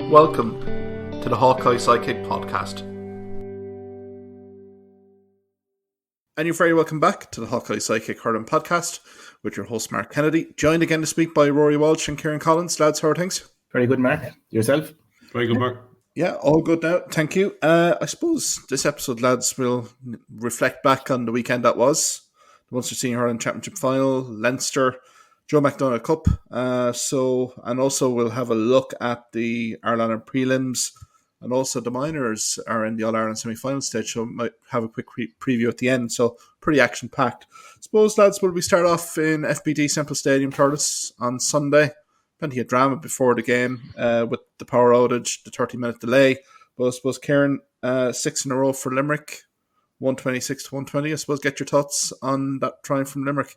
Welcome to the Hawkeye Sidekick podcast. And you're very welcome back to the Hawkeye Sidekick hurling podcast with your host Mark Kennedy, joined again this week by Ruairi Walsh and Kieran Collins. Lads, how are things? Very good, Mark. Yourself? Very good, Mark. Yeah, all good now. Thank you. I suppose this episode, lads, will reflect back on the weekend that was. The Munster Senior Hurling Championship final, Leinster, Joe McDonagh Cup. And also we'll have a look at the All Ireland prelims, and also the minors are in the All Ireland semi-final stage, so we might have a quick preview at the end. So pretty action-packed. Suppose, lads, will we start off in FBD Central Stadium, Thurles, on Sunday? Plenty of drama before the game with the power outage, the 30-minute delay. But I suppose, Kieran, 6 in a row for Limerick, 126-120. I suppose, get your thoughts on that triumph from Limerick.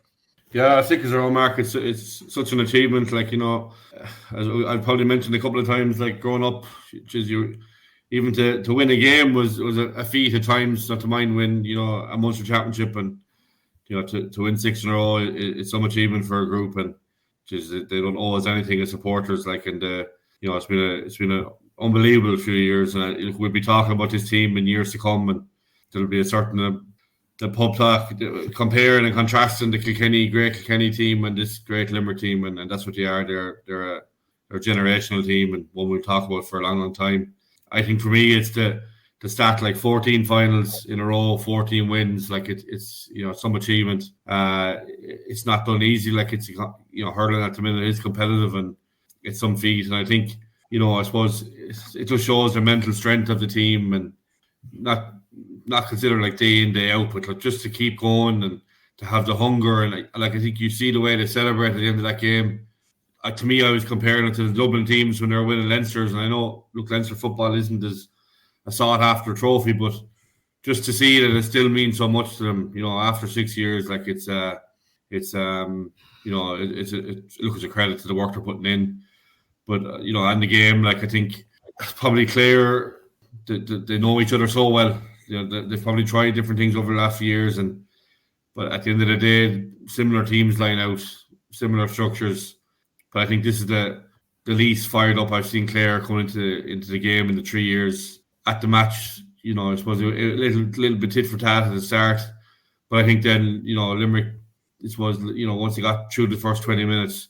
Yeah, I think as our own Mark, it's such an achievement. Like, you know, as I've probably mentioned a couple of times, like growing up, even to win a game was a feat at times. Not to mind win, you know, a Munster Championship, and you know, to win 6 in a row, it's some achievement for a group, and they don't owe us anything as supporters. Like, and you know, it's been an unbelievable few years, and we'll be talking about this team in years to come, and there'll be a certain the pub talk comparing and contrasting the great Kilkenny team and this great Limerick team, and that's what they are. They're a generational team, and one we'll talk about for a long, long time. I think for me, it's to start like 14 finals in a row, 14 wins. Like it's you know, some achievement. It's not done easy. Like, it's, you know, hurling at the minute is competitive, and it's some feat. And I think, you know, I suppose it just shows the mental strength of the team, and not considered like day in, day out, but like just to keep going and to have the hunger. And like I think you see the way they celebrate at the end of that game. To me, I was comparing it to the Dublin teams when they were winning Leinsters. And I know, look, Leinster football isn't as a sought-after trophy, but just to see that it still means so much to them, you know, after 6 years, like it's you know, it's a credit to the work they're putting in. But you know, and the game, like I think probably Clare, they know each other so well. You know, they've probably tried different things over the last few years, but at the end of the day, similar teams line out, similar structures. But I think this is the least fired up I've seen Clare coming into the game in the 3 years. At the match, you know, I suppose a little bit tit for tat at the start, but I think then, you know, Limerick, this was, you know, once they got through the first 20 minutes,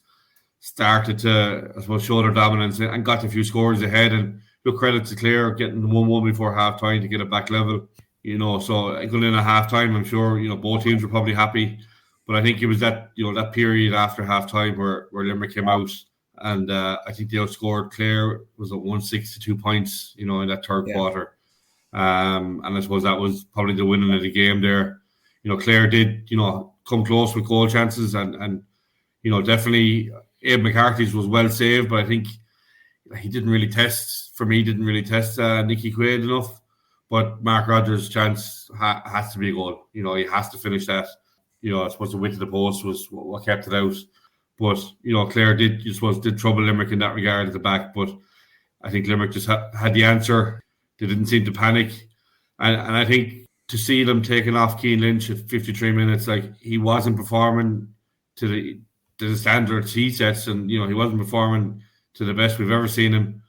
started to, I suppose, show their dominance and got a few scores ahead. And look, credit to Clare getting 1-1 before half time to get it back level. You know, so going in at half time, I'm sure, you know, both teams were probably happy. But I think it was that, you know, that period after half time where Limerick came out, and I think they outscored Clare, was at 1-6 to 2 points, you know, in that third quarter. And I suppose that was probably the winning of the game there. You know, Clare did, you know, come close with goal chances, and you know, definitely Abe McCarthy's was well saved, but I think he didn't really test Nicky Quaid enough. But Mark Rodgers' chance has to be a goal. You know, he has to finish that. You know, I suppose the width of the post was what kept it out. But, you know, Clare did trouble Limerick in that regard at the back. But I think Limerick just had the answer. They didn't seem to panic. And I think to see them taking off Cian Lynch at 53 minutes, like, he wasn't performing to the standards he sets. And, you know, he wasn't performing to the best we've ever seen him.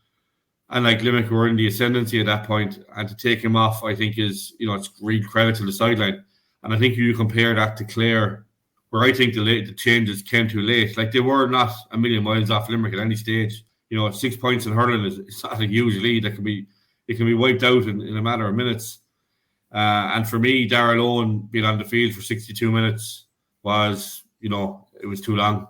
And like Limerick were in the ascendancy at that point, and to take him off, I think is, you know, it's real credit to the sideline. And I think if you compare that to Clare, where I think the changes came too late, like they were not a million miles off Limerick at any stage. You know, 6 points in hurling is not a huge lead. It can be wiped out in a matter of minutes. And for me, Darragh Owen being on the field for 62 minutes was, you know, it was too long.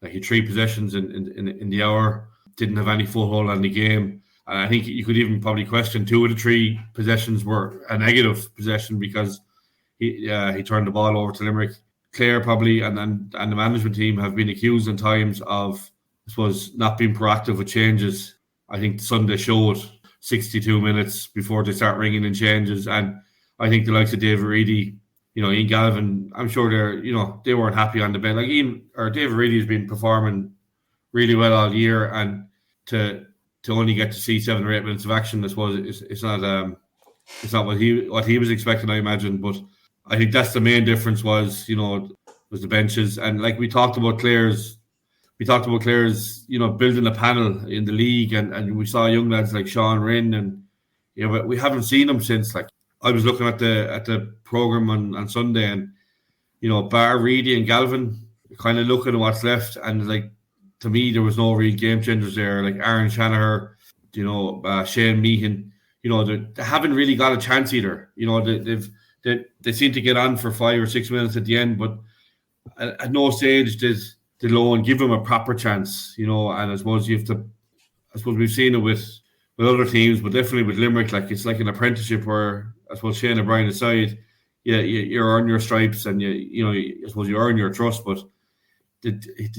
Like, he had 3 possessions in the hour, didn't have any foothold on the game. And I think you could even probably question 2 of the 3 possessions were a negative possession because he turned the ball over to Limerick. Clare probably and the management team have been accused in times of, I suppose, not being proactive with changes. I think Sunday showed 62 minutes before they start ringing in changes. And I think the likes of David Reedy, you know, Ian Galvin, I'm sure they weren't happy on the bench. Like David Reedy has been performing really well all year, and to only get to see 7 or 8 minutes of action, I suppose it's not what he was expecting, I imagine. But I think that's the main difference was the benches. And like we talked about Clare's we talked about Clare's, building a panel in the league, and we saw young lads like Sean Rinn, and but we haven't seen them since. Like, I was looking at the program on Sunday, and bar Reedy and Galvin, kind of looking at what's left, and like, to me, there was no real game changers there. Like Aaron Shanaher, Shane Meehan, they haven't really got a chance either. They seem to get on for 5 or 6 minutes at the end, but at no stage did Lohan give him a proper chance. And I suppose we've seen it with other teams, but definitely with Limerick, like, it's like an apprenticeship where I suppose Shane O'Brien aside, you earn your stripes, and I suppose you earn your trust, but they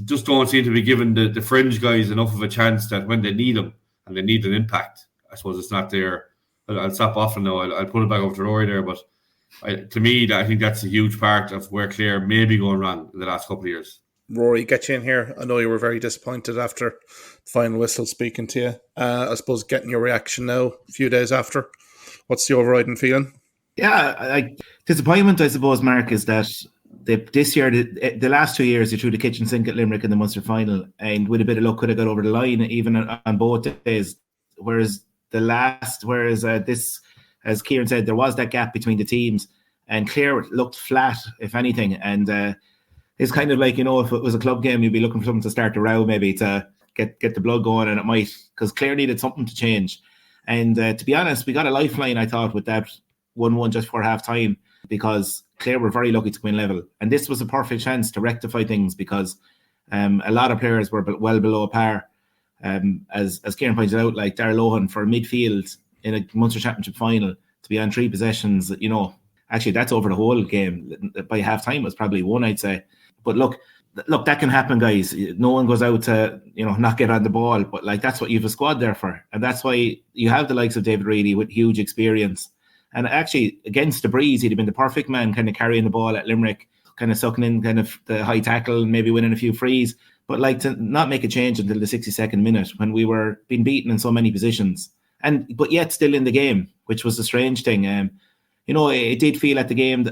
just don't seem to be giving the fringe guys enough of a chance that when they need them and they need an impact, I suppose it's not there. I'll stop off now. I'll put it back over to Ruairi there, but to me, I think that's a huge part of where Clare may be going wrong in the last couple of years. Ruairi, get you in here. I know you were very disappointed after the final whistle speaking to you. I suppose getting your reaction now, a few days after, what's the overriding feeling? Yeah, disappointment, I suppose, Mark, is that this year, the last 2 years, they threw the kitchen sink at Limerick in the Munster final, and with a bit of luck could have got over the line even on both days. Whereas this, as Kieran said, there was that gap between the teams, and Clare looked flat, if anything. And it's kind of like, if it was a club game, you'd be looking for something to start a row, maybe to get the blood going, and it might, because Clare needed something to change. And to be honest, we got a lifeline, I thought, with that 1-1 just before half time, because Clare were very lucky to win level. And this was a perfect chance to rectify things, because a lot of players were well below par. As Kieran pointed out, like Darragh Lohan for midfield in a Munster Championship final to be on 3 possessions, actually that's over the whole game. By half time it was probably 1, I'd say. But look, that can happen, guys. No one goes out to, not get on the ball, but like, that's what you have a squad there for. And that's why you have the likes of David Reedy with huge experience. And actually, against the breeze, he'd have been the perfect man kind of carrying the ball at Limerick, kind of sucking in kind of the high tackle, maybe winning a few frees. But like, to not make a change until the 62nd minute when we were being beaten in so many positions. But yet still in the game, which was a strange thing. It did feel at the game,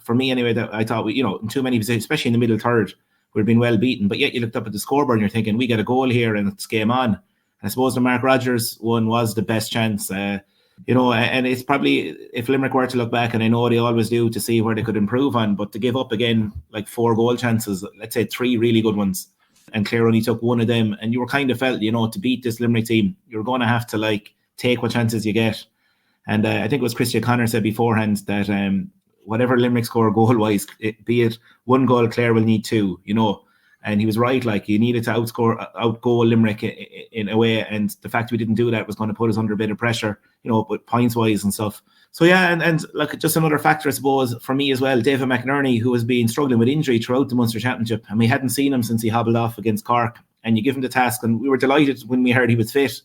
for me anyway, that I thought, in too many positions, especially in the middle third, we'd been well beaten. But yet you looked up at the scoreboard and you're thinking, we get a goal here and it's game on. And I suppose the Mark Rogers one was the best chance. And it's probably, if Limerick were to look back, and I know they always do, to see where they could improve on, but to give up again, like 4 goal chances, let's say 3 really good ones, and Clare only took 1 of them, and you were kind of felt, to beat this Limerick team, you're going to have to like take what chances you get. And I think it was Christy O'Connor said beforehand that whatever Limerick score goal-wise, be it 1 goal, Clare will need 2, And he was right, like, you needed to outgoal Limerick in a way, and the fact we didn't do that was going to put us under a bit of pressure, but points-wise and stuff. So yeah, and like, just another factor, I suppose, for me as well, David McInerney, who has been struggling with injury throughout the Munster Championship, and we hadn't seen him since he hobbled off against Cork, and you give him the task, and we were delighted when we heard he was fit,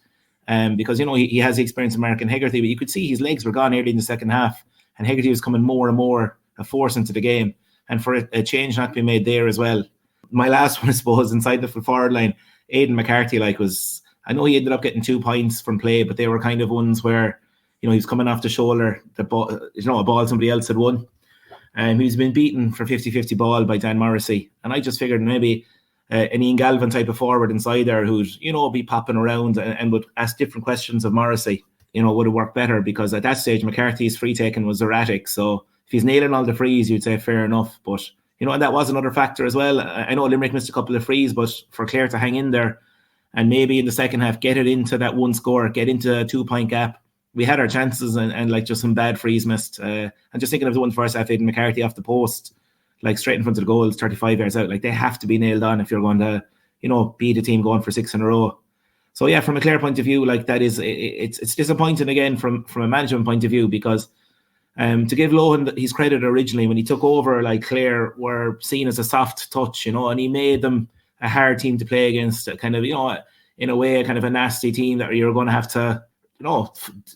because, he has the experience of Mark and Hegarty, but you could see his legs were gone early in the second half, and Hegarty was coming more and more a force into the game, and for a change not to be made there as well. My last one, I suppose, inside the forward line, Aidan McCarthy, I know he ended up getting 2 points from play, but they were kind of ones where, he was coming off the shoulder, a ball somebody else had won. He's been beaten for 50-50 ball by Dan Morrissey. And I just figured maybe an Ian Galvin type of forward inside there who'd, be popping around and would ask different questions of Morrissey, would have worked better, because at that stage, McCarthy's free taking was erratic. So if he's nailing all the frees, you'd say fair enough. But, and that was another factor as well. I know Limerick missed a couple of frees, but for Clare to hang in there and maybe in the second half get it into that 1 score, get into a 2-point gap, we had our chances and like just some bad frees missed. I'm just thinking of the one first half, Aidan McCarthy off the post, like straight in front of the goal, 35 yards out. Like, they have to be nailed on if you're going to, beat a team going for 6 in a row. So yeah, from a Clare point of view, like, that is, it's disappointing again from a management point of view, because to give Lohan his credit, originally when he took over, like, Clare were seen as a soft touch, and he made them a hard team to play against, kind of, in a way, kind of a nasty team that you're going to have to,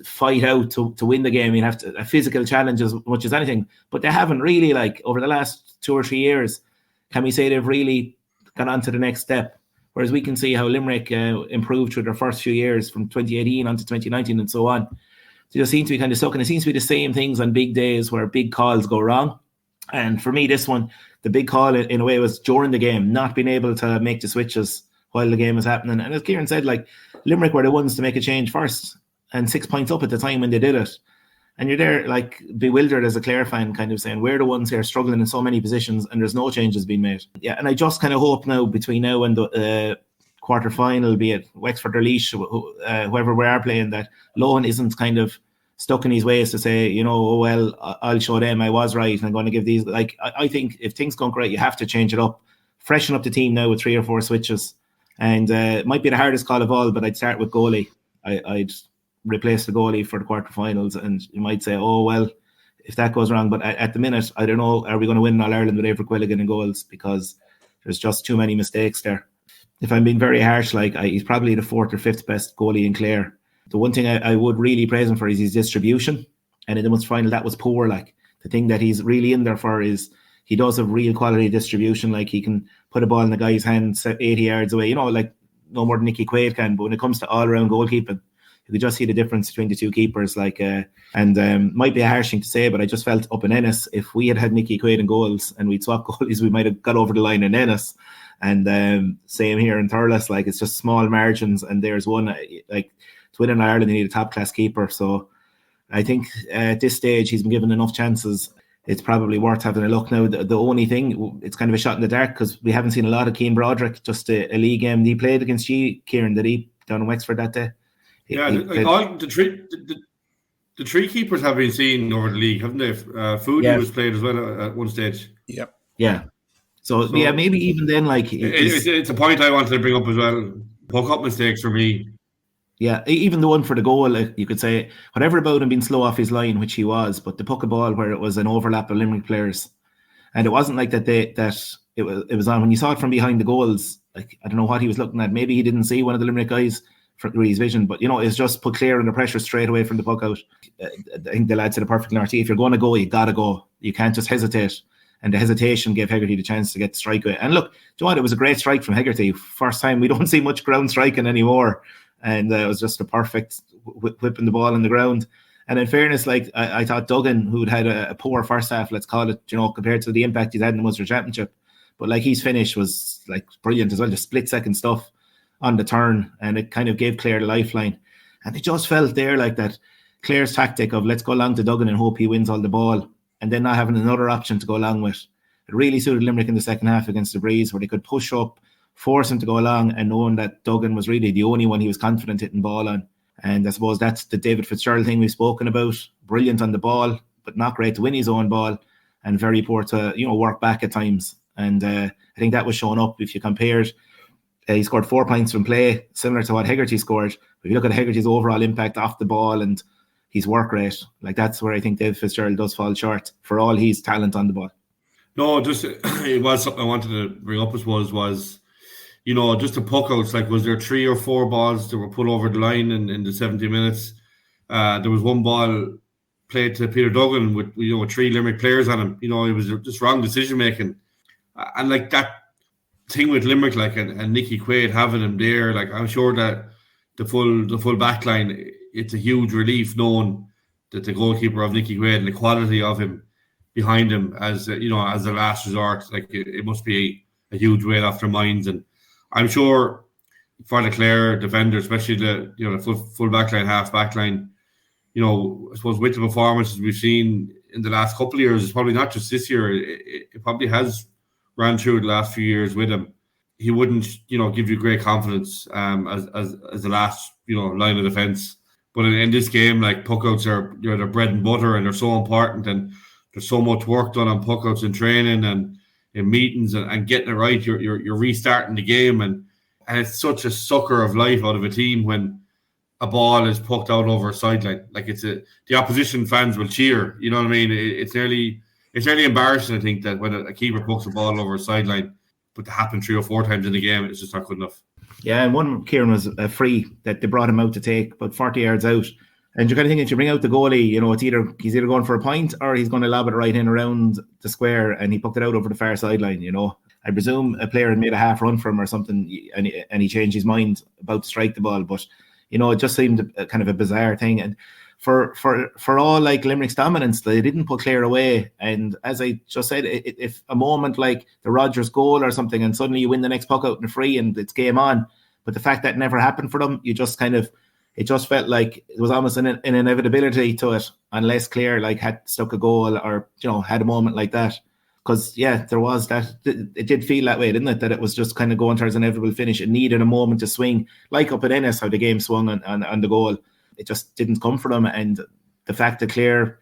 fight out to win the game. You have to, a physical challenge as much as anything. But they haven't really, like, over the last 2 or 3 years, can we say they've really gone on to the next step? Whereas we can see how Limerick improved through their first few years from 2018 on to 2019 and so on. They just seem to be kind of stuck, and it seems to be the same things on big days where big calls go wrong. And for me, this one, the big call in a way was during the game, not being able to make the switches. while the game was happening. And as Kieran said, like, Limerick were the ones to make a change first, and 6 points up at the time when they did it. And you're there, like, bewildered as a Clare fan, kind of saying, we're the ones here struggling in so many positions and there's no changes being made. Yeah, and I just kind of hope now, between now and the quarter-final, be it Wexford or Laois, whoever we are playing, that Lohan isn't kind of stuck in his ways to say, you know, oh, well, I'll show them I was right and I'm going to give these. Like, I think if things go great, you have to change it up. Freshen up the team now with 3 or 4 switches. And it might be the hardest call of all, but I'd start with goalie. I'd replace the goalie for the quarterfinals, and you might say, oh, well, if that goes wrong. But at the minute, I don't know, are we going to win All Ireland with Eibhear Quilligan in goals? Because there's just too many mistakes there. If I'm being very harsh, like, he's probably the 4th or 5th best goalie in Clare. The one thing I would really praise him for is his distribution. And in the Munster final, that was poor. Like, the thing that he's really in there for is he does have real quality distribution. Like, he can put a ball in the guy's hand 80 yards away, you know, like no more than Nicky Quaid can. But when it comes to all-around goalkeeping, you could just see the difference between the two keepers. Like, might be a harsh thing to say, but I just felt up in Ennis, if we had Nicky Quaid in goals and we'd swap goalies, we might have got over the line in Ennis. And same here in Thurles. Like, it's just small margins, and there's one, like, to win in Ireland, you need a top-class keeper. So I think at this stage, he's been given enough chances. It's probably worth having a look now. The only thing, it's kind of a shot in the dark, because we haven't seen a lot of Keane Broderick, just a league game. He played against you, Kieran, did he, down in Wexford that day? Yeah, the three keepers have been seen over the league, haven't they? Foodie was played as well at one stage. Yep. Yeah. So yeah, maybe even then, like... It's a point I wanted to bring up as well. Puck-up mistakes for me. Yeah, even the one for the goal, you could say, whatever about him being slow off his line, which he was, but the puck a ball where it was an overlap of Limerick players. And it wasn't like that it was on. When you saw it from behind the goals, like, I don't know what he was looking at. Maybe he didn't see one of the Limerick guys through his vision, but, you know, it's just put Clare under pressure straight away from the puck out. I think the lad said it perfectly in RT. If you're going to go, you got to go. You can't just hesitate. And the hesitation gave Hegarty the chance to get the strike away. And look, do you know what? It was a great strike from Hegarty. First time, we don't see much ground striking anymore. And it was just a perfect whipping the ball in the ground. And in fairness, like, I thought Duggan, who'd had a poor first half, let's call it, you know, compared to the impact he's had in the Munster Championship, but like, his finish was like brilliant as well, just split second stuff on the turn, and it kind of gave Clare the lifeline. And it just felt there like that Clare's tactic of let's go along to Duggan and hope he wins all the ball, and then not having another option to go along with. It really suited Limerick in the second half against the Breeze, where they could push up, force him to go along, and knowing that Duggan was really the only one he was confident hitting ball on. And I suppose that's the David Fitzgerald thing we've spoken about. Brilliant on the ball, but not great to win his own ball, and very poor to, you know, work back at times. And I think that was showing up. If you compared, he scored 4 points from play, similar to what Hegarty scored. But if you look at Hegarty's overall impact off the ball and his work rate, like, that's where I think David Fitzgerald does fall short, for all his talent on the ball. No, just it was something I wanted to bring up, was you know, just the puck outs. Like, was there 3 or 4 balls that were put over the line in the 70 minutes? There was one ball played to Peter Duggan with, you know, 3 Limerick players on him. You know, it was just wrong decision making. And like, that thing with Limerick, like, and Nicky Quaid having him there, like, I'm sure that the full back line, it's a huge relief knowing that the goalkeeper of Nicky Quaid and the quality of him behind him as you know, as a last resort, like, it must be a huge weight off their minds. And I'm sure for the Clare defender, especially the full back line, half back line, you know, I suppose with the performances we've seen in the last couple of years, it's probably not just this year, it probably has ran through the last few years with him. He wouldn't, you know, give you great confidence as the last, you know, line of defence. But in this game, like, puckouts are, you know, they're bread and butter, and they're so important, and there's so much work done on puckouts in training and in meetings, and getting it right. You're restarting the game, and it's such a sucker of life out of a team when a ball is pucked out over a sideline. Like, the opposition fans will cheer. You know what I mean? It's nearly embarrassing, I think, that when a keeper pucks a ball over a sideline, but to happen 3 or 4 times in the game, it's just not good enough. Yeah, and one, Kieran, was a free that they brought him out to take, about 40 yards out. And you're kind of thinking, if you bring out the goalie, you know, he's either going for a point or he's going to lob it right in around the square, and he pucked it out over the far sideline, you know. I presume a player had made a half run for him or something, and he changed his mind about to strike the ball. But, you know, it just seemed kind of a bizarre thing. And for all like Limerick's dominance, they didn't put Clare away. And as I just said, if a moment like the Rodgers goal or something, and suddenly you win the next puck out in a free and it's game on, but the fact that never happened for them, you just kind of, it just felt like it was almost an inevitability to it, unless Clare like had stuck a goal or had a moment like that. Because there was that. It did feel that way, didn't it? That it was just kind of going towards an inevitable finish. It needed a moment to swing, like up at Ennis, how the game swung on the goal. It just didn't come for them, and the fact that Clare,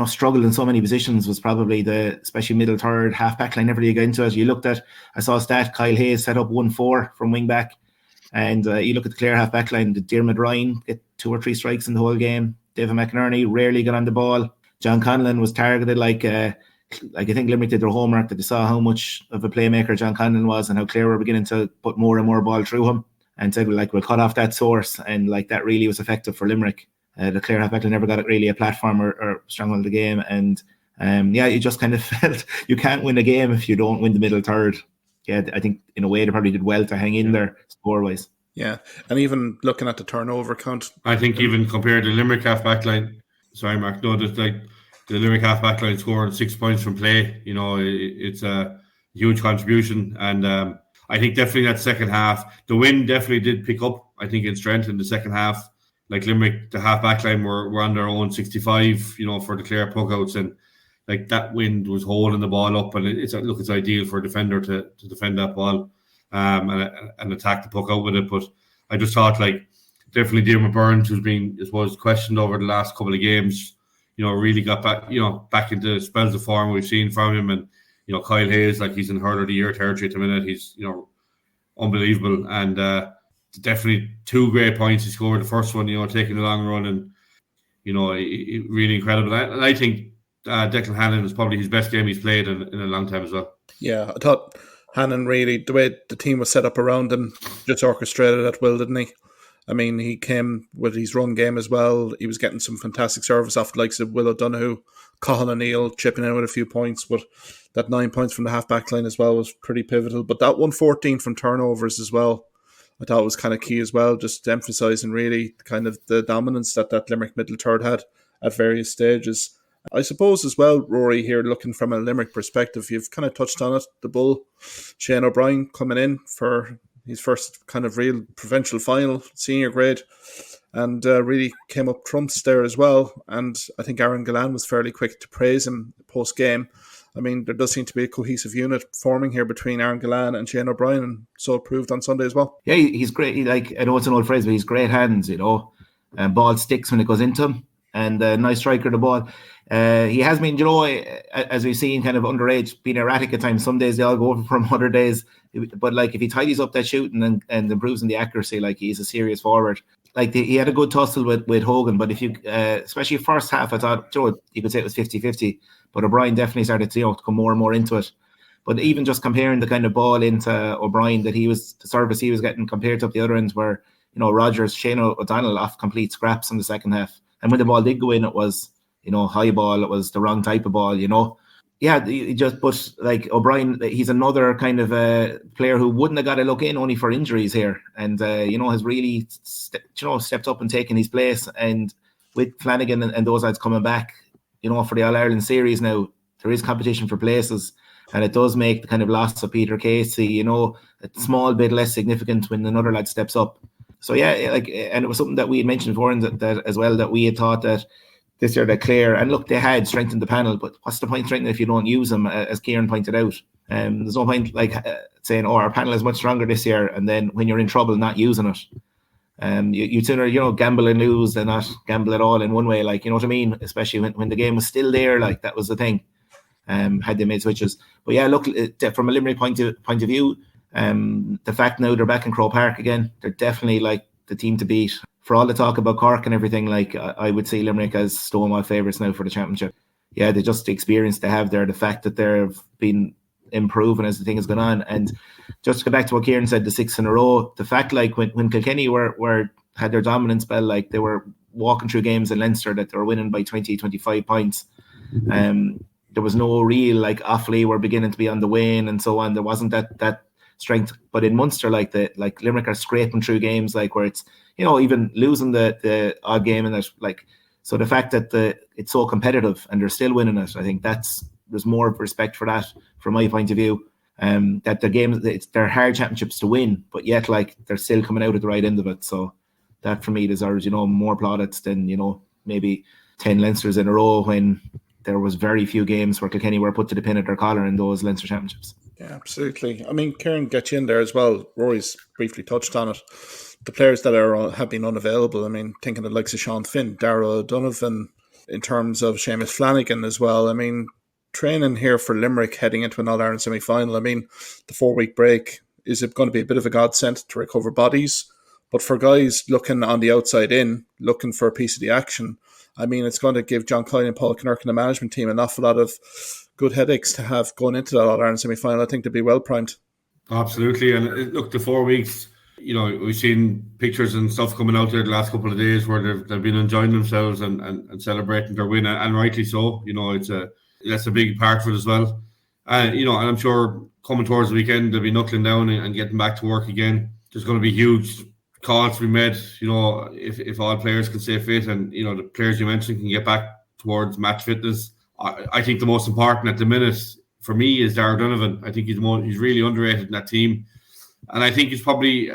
struggled in so many positions was probably especially middle third, half back line. Never really got into it. You looked at, I saw a stat, Kyle Hayes set up 1-4 from wing back, and you look at the Clare half back line. Did Diarmuid Ryan get 2 or 3 strikes in the whole game? David McInerney rarely got on the ball. John Conlon was targeted like I think Limerick did their homework, that they saw how much of a playmaker John Conlon was and how Clare were beginning to put more and more ball through him, and said we'll cut off that source, and like that really was effective for Limerick. The Clare halfback never got really a platform or stronghold the game, and you just kind of felt you can't win a game if you don't win the middle third. I think in a way they probably did well to hang in there score wise. Yeah, and even looking at the turnover count, I think even compared to Limerick half-back line, sorry Mark, no, that like the Limerick half-back line scored 6 points from play. It's a huge contribution, and I think definitely that second half, the wind definitely did pick up, I think, in strength in the second half. Like Limerick, the half-back line were on their own 65, for the Clare puckouts, and like that wind was holding the ball up, and it's ideal for a defender to defend that ball and attack the puck out with it. But I just thought like definitely Diarmuid Burns, who's been, I suppose, questioned over the last couple of games, really got back into spells of form we've seen from him. And Kyle Hayes, like, he's in hurler of the year territory at the minute. He's unbelievable, and definitely 2 great points he scored. The first one, taking the long run, and really incredible. And I think Declan Hannon was probably his best game he's played in a long time as well. Yeah, I thought Hannon really, the way the team was set up around him, just orchestrated at will, didn't he? I mean, he came with his run game as well. He was getting some fantastic service off the likes of Will O'Donoghue, Cathal O'Neill chipping in with a few points, but that 9 points from the half-back line as well was pretty pivotal. But that 114 from turnovers as well, I thought was kind of key as well, just emphasising really kind of the dominance that Limerick middle third had at various stages. I suppose as well, Ruairi, here looking from a Limerick perspective, you've kind of touched on it, the bull, Shane O'Brien coming in for his first kind of real provincial final, senior grade, and really came up trumps there as well. And I think Aaron Gillan was fairly quick to praise him post-game. I mean, there does seem to be a cohesive unit forming here between Aaron Gillan and Shane O'Brien, and so it proved on Sunday as well. Yeah, he's great. I know it's an old phrase, but he's great hands, and ball sticks when it goes into him, and nice striker of the ball. He has been, as we've seen, kind of underage, being erratic at times. Some days they all go over from other days. But like if he tidies up that shooting and improves in the accuracy, like he's a serious forward. Like he had a good tussle with Hogan, but if you, especially first half, I thought, you could say it was 50-50. But O'Brien definitely started to come more and more into it. But even just comparing the kind of ball into O'Brien the service he was getting compared to up the other ends where, Rodgers, Shane O'Donnell off complete scraps in the second half. And when the ball did go in, it was, high ball, it was the wrong type of ball, Yeah, but like O'Brien, he's another kind of player who wouldn't have got a look in only for injuries here. And, has really, stepped up and taken his place. And with Flanagan and those lads coming back, for the All Ireland series now, there is competition for places. And it does make the kind of loss of Peter Casey, a small bit less significant when another lad steps up. So, yeah, and it was something that we had mentioned before, and that as well, that we had thought that this year that Clare, and look, they had strengthened the panel, but what's the point strengthening if you don't use them, as Kieran pointed out? There's no point saying, our panel is much stronger this year, and then when you're in trouble, not using it. You sooner, gamble and lose than not gamble at all in one way, you know what I mean? Especially when the game was still there, that was the thing. Had they made switches. But yeah, look, from a Limerick point of view, the fact now they're back in Croke Park again, they're definitely the team to beat. For all the talk about Cork and everything, I would see Limerick as Stonewall favourites now for the championship. Yeah, just the experience they have there, the fact that they've been improving as the thing has gone on. And just to go back to what Kieran said, the 6 in a row, the fact when Kilkenny had their dominant spell, they were walking through games in Leinster that they were winning by 20, 25 points. There was no real, Offaly were beginning to be on the wane and so on. There wasn't that strength. But in Munster, Limerick are scraping through games where it's, even losing the odd game in it, So the fact that it's so competitive and they're still winning it, I think there's more respect for that from my point of view. That the games, they're hard championships to win, but yet like they're still coming out at the right end of it. So that for me deserves, more plaudits than, maybe 10 Leinsters in a row when there was very few games where Kilkenny were put to the pin at their collar in those Leinster championships. Yeah, absolutely. I mean, Kieran, get you in there as well. Rory's briefly touched on it. The players that have been unavailable, I mean, thinking of the likes of Sean Finn, Darragh O'Donovan, in terms of Seamus Flanagan as well. I mean, training here for Limerick heading into an All Ireland semi-final. I mean, the 4-week break, is it going to be a bit of a godsend to recover bodies? But for guys looking on the outside in, looking for a piece of the action, I mean, it's going to give John Coyle and Paul Kinnerk and the management team an awful lot of good headaches to have going into that All Ireland semi-final. I think they'll be well primed. Absolutely. And look, the 4 weeks, we've seen pictures and stuff coming out there the last couple of days where they've been enjoying themselves and celebrating their win, and rightly so. That's a big part of it as well. And I'm sure coming towards the weekend, they'll be knuckling down and getting back to work again. There's going to be huge calls to be made, if all players can stay fit and, the players you mentioned can get back towards match fitness. I think the most important at the minute for me is Darragh Donovan. I think he's really underrated in that team. And I think it's probably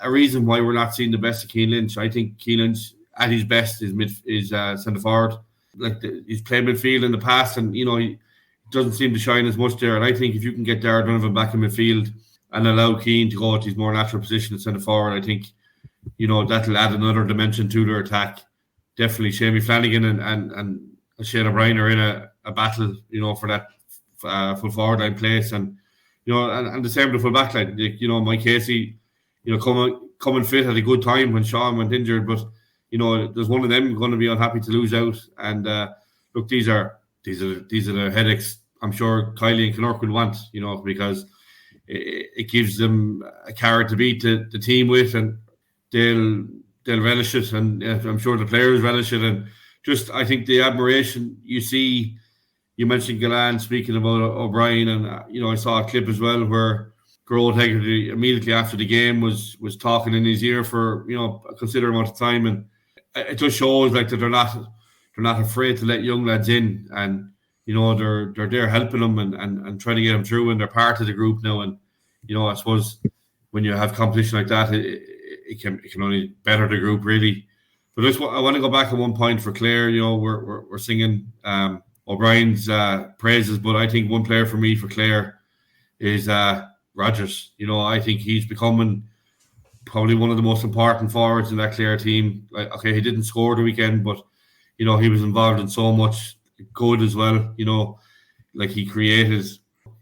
a reason why we're not seeing the best of Cian Lynch. I think Cian Lynch at his best is centre forward. Like he's played midfield in the past, and he doesn't seem to shine as much there. And I think if you can get Darragh Donovan back in midfield and allow Cian to go to his more natural position at centre forward, I think that'll add another dimension to their attack. Definitely, Seamus Flanagan and Shane O'Brien are in a battle, for that full forward line place, and and the same with the full back line. Mike Casey, coming fit at a good time when Sean went injured, but there's one of them going to be unhappy to lose out. And look, these are the headaches I'm sure Kylie and Kinnerk will want, because it gives them a carrot to beat the team with, and they'll relish it, and I'm sure the players relish it. And just, I think the admiration you see, you mentioned Gillan speaking about O'Brien, and I saw a clip as well where Gerard Hegarty immediately after the game was talking in his ear for a considerable amount of time, and it just shows like that they're not afraid to let young lads in, and they're there helping them and trying to get them through, and they're part of the group now. And I suppose when you have competition like that, it can only better the group really. But I want to go back at one point for Clare. We're singing O'Brien's praises, but I think one player for me for Clare is Rogers. I think he's becoming probably one of the most important forwards in that Clare team. Like, okay, he didn't score the weekend, but he was involved in so much good as well. Like he created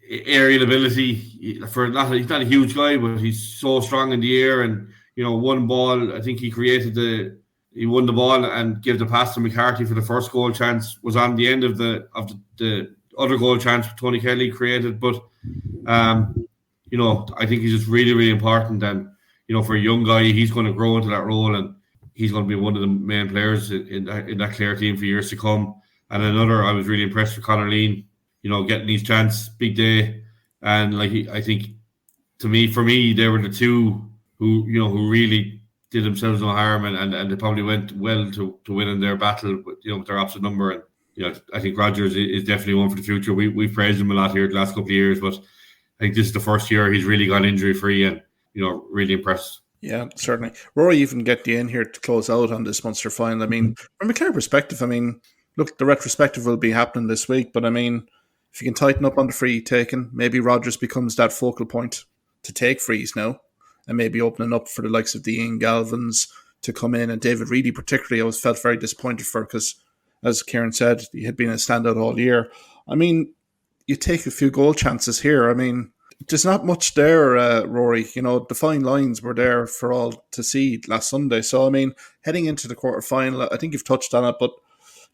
aerial ability. He's not a huge guy, but he's so strong in the air. And one ball, I think he won the ball and gave the pass to McCarthy for the first goal chance. Was on the end of the other goal chance Tony Kelly created. But I think he's just really, really important. And for a young guy, he's going to grow into that role, and he's going to be one of the main players in that Clare team for years to come. And another, I was really impressed with Conor Lean, getting his chance, big day. And I think for me, they were the two who really did themselves no harm, and they probably went well to win in their battle with their opposite number. And I think Rogers is definitely one for the future. We've praised him a lot here the last couple of years, but I think this is the first year he's really gone injury free, and really impressed. Yeah, certainly. Rory, even get you in here to close out on this Munster final. I mean, from a Clare perspective, look, the retrospective will be happening this week, but if you can tighten up on the free taking, maybe Rogers becomes that focal point to take frees now, and maybe opening up for the likes of the Ian Galvins to come in, and David Reedy particularly, I felt very disappointed for, because, as Kieran said, he had been a standout all year. You take a few goal chances here. There's not much there, Rory. The fine lines were there for all to see last Sunday. So, heading into the quarterfinal, I think you've touched on it, but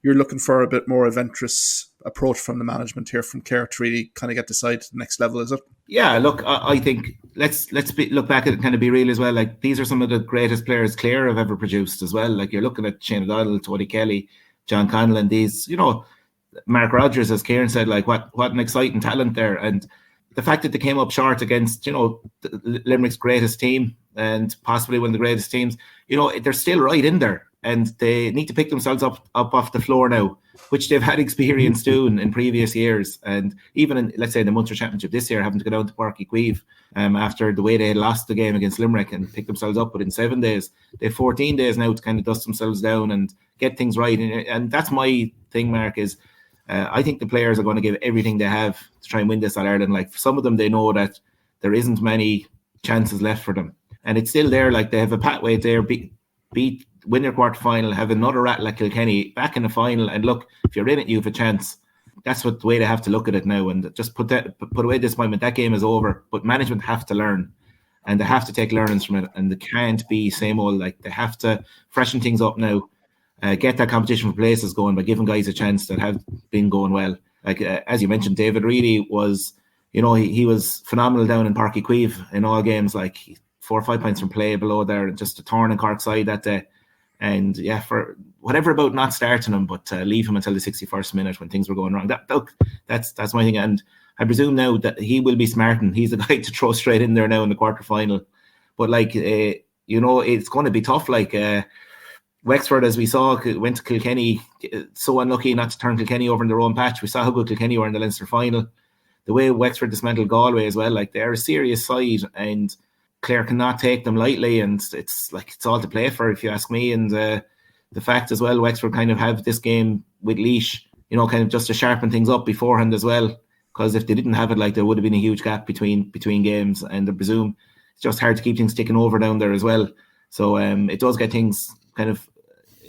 you're looking for a bit more adventurous approach from the management here from Clare to really kind of get the side to the next level, is it? Yeah, look, I think let's look back at it and kind of be real as well. Like, these are some of the greatest players Clare have ever produced as well. Like, you're looking at Shane O'Donnell, Tony Kelly, John Connell, and these, Mark Rogers, as Kieran said, like what an exciting talent there. And the fact that they came up short against, Limerick's greatest team and possibly one of the greatest teams, they're still right in there. and they need to pick themselves up off the floor now, which they've had experience doing in previous years. And even in, let's say, the Munster Championship this year, having to go down to Páirc Uí Chaoimh after the way they lost the game against Limerick and pick themselves up within 7 days. They have 14 days now to kind of dust themselves down and get things right. And that's my thing, Mark, is I think the players are going to give everything they have to try and win this All Ireland. Like, for some of them, they know that there isn't many chances left for them. And it's still there. Like, they have a pathway there, win their quarterfinal, have another rattle at Kilkenny, back in the final. And look, if you're in it, you have a chance. That's the way they have to look at it now. And just put away disappointment. That game is over. But management have to learn. And they have to take learnings from it. And they can't be same old. Like, they have to freshen things up now. Get that competition for places going by giving guys a chance that have been going well. Like, as you mentioned, David really was, he was phenomenal down in Páirc Uí Chaoimh in all games, like 4 or 5 points from play below there, and just a thorn in Cork side that day. And yeah, for whatever about not starting him, but leave him until the 61st minute when things were going wrong. That's my thing. And I presume now that he will be smart, and he's the guy to throw straight in there now in the quarterfinal. But like, it's going to be tough. Like, Wexford, as we saw, went to Kilkenny, so unlucky not to turn Kilkenny over in their own patch. We saw how good Kilkenny were in the Leinster final. The way Wexford dismantled Galway as well, like, they're a serious side, and Clare cannot take them lightly, and it's all to play for, if you ask me. And the fact as well, Wexford kind of have this game with Laois, kind of just to sharpen things up beforehand as well, because if they didn't have it, like, there would have been a huge gap between games, and I presume it's just hard to keep things ticking over down there as well. So it does get things kind of,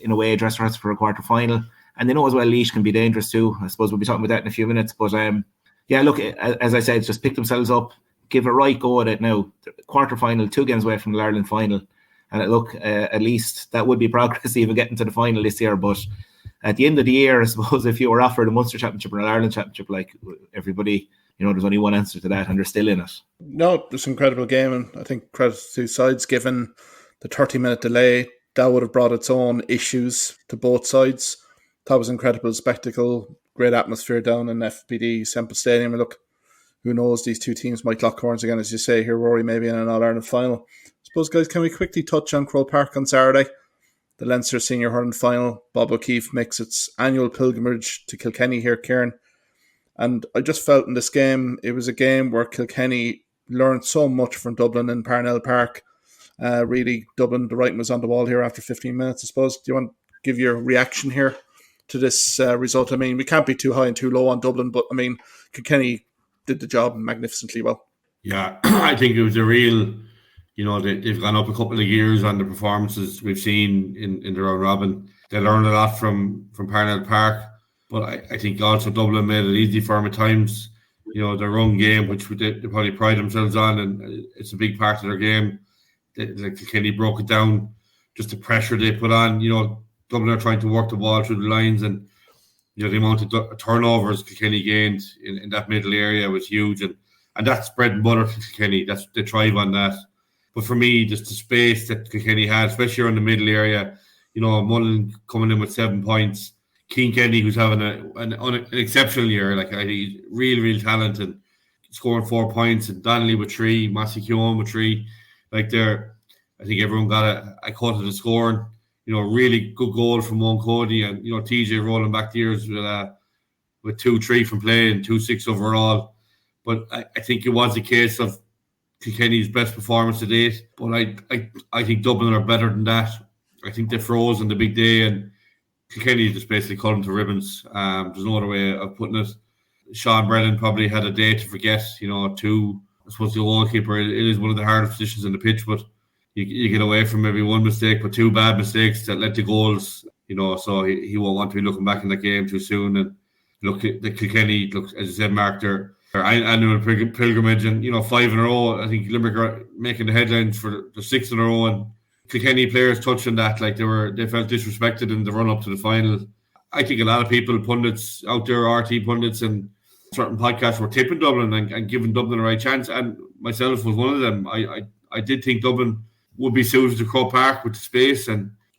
in a way, dress rehearsal for a quarter final. And they know as well Laois can be dangerous too. I suppose we'll be talking about that in a few minutes. But yeah, look, as I said, just pick themselves up, give a right go at it now. Quarter final, 2 games away from the Ireland final. And look, at least that would be progress even getting to the final this year. But at the end of the year, I suppose, if you were offered a Munster Championship or an Ireland Championship, like, everybody, there's only one answer to that, and they're still in it. No, it's an incredible game, and I think credit to sides, given the 30-minute delay. That would have brought its own issues to both sides. That was an incredible spectacle, great atmosphere down in FPD Semple Stadium. And look, who knows, these two teams might lock horns again, as you say here, Ruairi, maybe in an All-Ireland final. I suppose, guys, can we quickly touch on Croke Park on Saturday? The Leinster Senior Hurling Final. Bob O'Keefe makes its annual pilgrimage to Kilkenny here, Kieran. And I just felt in this game, it was a game where Kilkenny learned so much from Dublin in Parnell Park. Really, Dublin, the writing was on the wall here after 15 minutes, I suppose. Do you want to give your reaction here to this result? I mean, we can't be too high and too low on Dublin, but I mean, Kilkenny did the job magnificently well. Yeah, I think it was a real, they've gone up a couple of years on the performances we've seen in the round robin. They learned a lot from Parnell Park, but I think also Dublin made it easy for them at times. Their run game, which they probably pride themselves on, and it's a big part of their game. Kilkenny broke it down, just the pressure they put on. Dublin are trying to work the ball through the lines, and the amount of turnovers Kilkenny gained in that middle area was huge, and that's bread and butter for Kilkenny. They thrive on that. But for me, just the space that Kilkenny had, especially around the middle area, Mullen coming in with 7 points, Cian Kenny, who's having an exceptional year, like, he's real talented, scoring 4 points, and Donnelly with 3, Massey Keown with 3. Like, I think everyone got a cut of the scoring. Really good goal from Owen Cody, and TJ rolling back the years with 2-3 from play and 2-6 overall. But I think it was a case of Kilkenny's best performance to date. But I think Dublin are better than that. I think they froze on the big day, and Kilkenny just basically cut them to ribbons. There's no other way of putting it. Sean Brennan probably had a day to forget. I suppose the goalkeeper, it is one of the hardest positions in the pitch, but you get away from maybe one mistake, but 2 bad mistakes that led to goals, so he won't want to be looking back in that game too soon. And look, the Kilkenny, as you said, Mark, their annual pilgrimage, and 5 in a row. I think Limerick are making the headlines for the 6th in a row, and Kilkenny players touching that, like, they felt disrespected in the run up to the final. I think a lot of people, pundits out there, RT pundits and certain podcasts, were tipping Dublin and giving Dublin the right chance, and myself was one of them. I did think Dublin would be suited to Croke Park with the space,